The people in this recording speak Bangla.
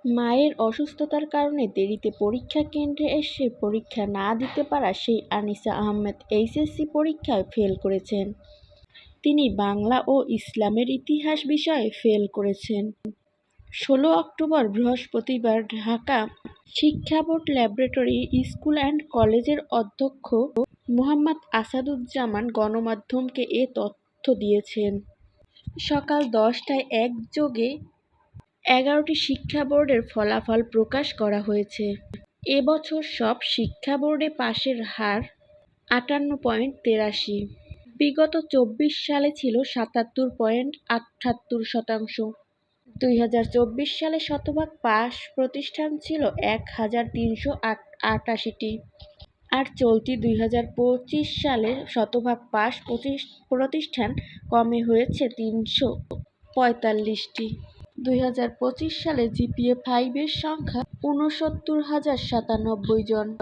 মায়ের অসুস্থতার কারণে দেরিতে পরীক্ষা কেন্দ্রে এসে পরীক্ষা না দিতে পারা সেই আনিসা আহমেদ এইচএসসি পরীক্ষায় ফেল করেছেন। তিনি বাংলা ও ইসলামের ইতিহাস বিষয়ে ফেল করেছেন। ১৬ অক্টোবর বৃহস্পতিবার ঢাকা শিক্ষা বোর্ড ল্যাবরেটরি স্কুল অ্যান্ড কলেজের অধ্যক্ষ মোহাম্মদ আসাদুজ্জামান গণমাধ্যমকে এ তথ্য দিয়েছেন। সকাল ১০টায় একযোগে ১১টি শিক্ষা বোর্ডের ফলাফল প্রকাশ করা হয়েছে। এ বছর সব শিক্ষা বোর্ডে পাসের হার ৫৮.৮৩। বিগত ২৪ সালে ছিল ৭৭.৭৮%। ২০২৪ সালে শতভাগ পাস প্রতিষ্ঠান ছিল ১,৩৮৮টি। আর চলতি ২০২৫ সালে শতভাগ পাস প্রতিষ্ঠান কমে হয়েছে ৩৪৫টি। ২০২৫ সালে জিপিএ-৫ এর সংখ্যা ৬৯,০৯৭ জন।